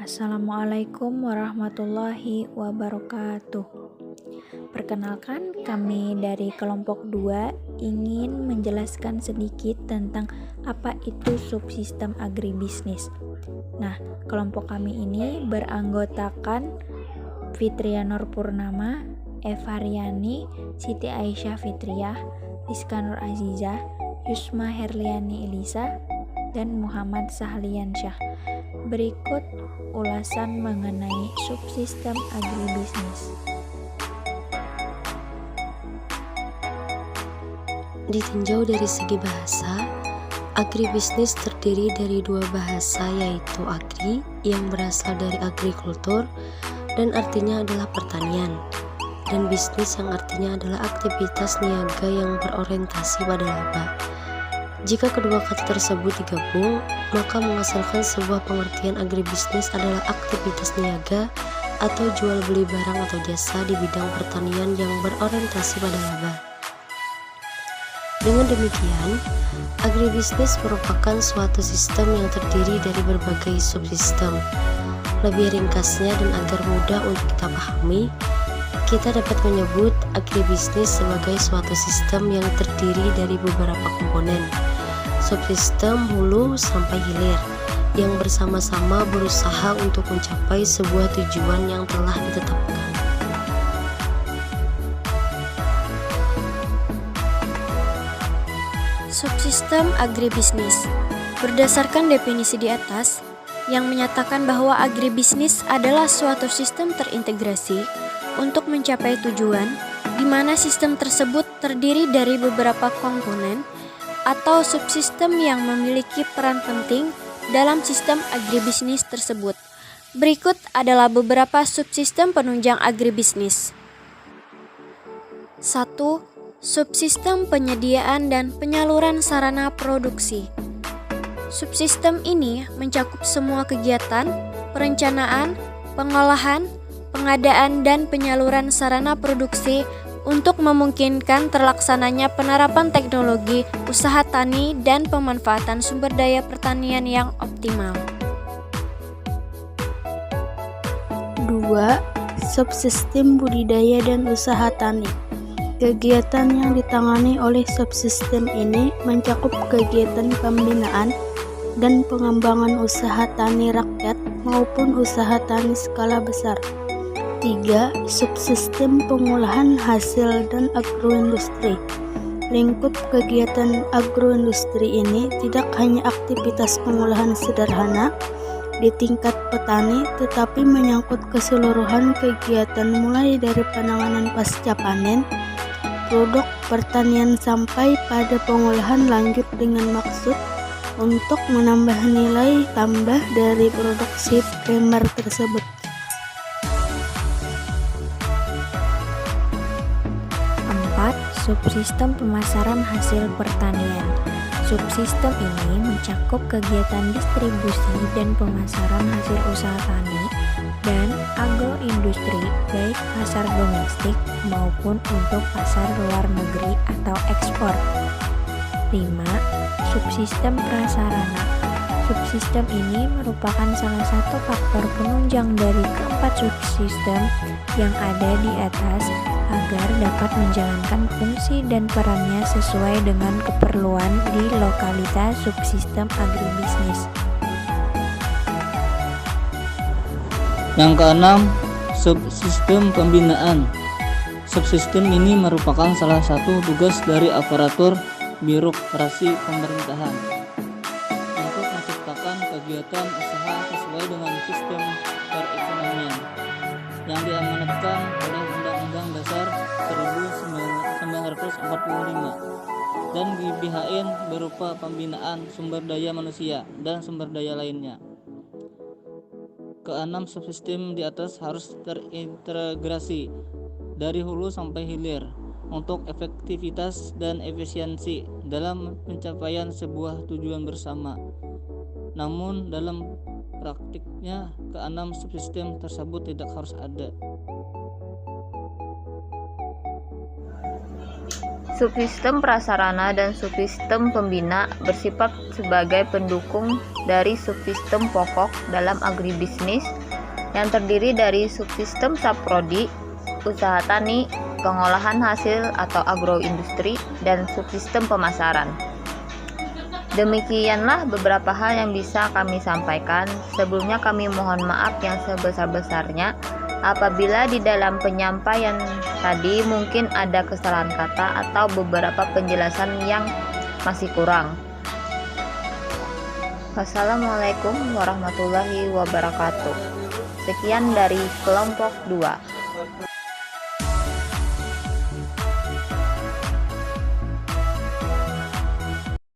Assalamualaikum warahmatullahi wabarakatuh. Perkenalkan, kami dari kelompok 2 ingin menjelaskan sedikit tentang apa itu subsistem agribisnis. Nah, kelompok kami ini beranggotakan Fitria Nur Purnama, Eva Riani, Siti Aisyah Fitriah, Rizka Nur Azizah, Yusma Herliani Elisa, dan Muhammad Sahliansyah. Berikut ulasan mengenai subsistem agribisnis. Ditinjau dari segi bahasa, agribisnis terdiri dari dua bahasa, yaitu agri yang berasal dari agrikultur dan artinya adalah pertanian, dan bisnis yang artinya adalah aktivitas niaga yang berorientasi pada laba. Jika kedua kata tersebut digabung, maka menghasilkan sebuah pengertian agribisnis adalah aktivitas niaga atau jual beli barang atau jasa di bidang pertanian yang berorientasi pada laba. Dengan demikian, agribisnis merupakan suatu sistem yang terdiri dari berbagai subsistem. Lebih ringkasnya dan agar mudah untuk kita pahami, kita dapat menyebut agribisnis sebagai suatu sistem yang terdiri dari beberapa komponen, subsistem hulu sampai hilir, yang bersama-sama berusaha untuk mencapai sebuah tujuan yang telah ditetapkan. Subsistem agribisnis berdasarkan definisi di atas yang menyatakan bahwa agribisnis adalah suatu sistem terintegrasi untuk mencapai tujuan, di mana sistem tersebut terdiri dari beberapa komponen atau subsistem yang memiliki peran penting dalam sistem agribisnis tersebut. Berikut adalah beberapa subsistem penunjang agribisnis. 1. Subsistem penyediaan dan penyaluran sarana produksi. Subsistem ini mencakup semua kegiatan, perencanaan, pengolahan, pengadaan dan penyaluran sarana produksi untuk memungkinkan terlaksananya penerapan teknologi, usaha tani, dan pemanfaatan sumber daya pertanian yang optimal. 2. Subsistem budidaya dan usaha tani. Kegiatan yang ditangani oleh subsistem ini mencakup kegiatan pembinaan dan pengembangan usaha tani rakyat maupun usaha tani skala besar. 3. Subsistem pengolahan hasil dan agroindustri. Lingkup kegiatan agroindustri ini tidak hanya aktivitas pengolahan sederhana di tingkat petani, tetapi menyangkut keseluruhan kegiatan mulai dari penanganan pasca panen, produk pertanian sampai pada pengolahan lanjut dengan maksud untuk menambah nilai tambah dari produksi primer tersebut. 4. Subsistem pemasaran hasil pertanian. Subsistem ini mencakup kegiatan distribusi dan pemasaran hasil usaha tani dan agroindustri, baik pasar domestik maupun untuk pasar luar negeri atau ekspor. 5. Subsistem prasarana. Subsistem ini merupakan salah satu faktor penunjang dari keempat subsistem yang ada di atas agar dapat menjalankan fungsi dan perannya sesuai dengan keperluan di lokalitas subsistem agribisnis. Yang keenam, subsistem pembinaan. Subsistem ini merupakan salah satu tugas dari aparatur birokrasi pemerintahan untuk menciptakan kegiatan usaha sesuai dengan sistem perekonomian yang diamanatkan oleh Undang-Undang Dasar 1945 dan GBHN berupa pembinaan sumber daya manusia dan sumber daya lainnya. Keenam subsistem di atas harus terintegrasi dari hulu sampai hilir untuk efektivitas dan efisiensi dalam pencapaian sebuah tujuan bersama. Namun dalam praktiknya keenam subsistem tersebut tidak harus ada. Subsistem prasarana dan subsistem pembina bersifat sebagai pendukung dari subsistem pokok dalam agribisnis yang terdiri dari subsistem saprodi, usaha tani, pengolahan hasil atau agroindustri, dan subsistem pemasaran. Demikianlah beberapa hal yang bisa kami sampaikan. Sebelumnya kami mohon maaf yang sebesar-besarnya apabila di dalam penyampaian tadi mungkin ada kesalahan kata atau beberapa penjelasan yang masih kurang. Wassalamualaikum warahmatullahi wabarakatuh. Sekian dari kelompok 2.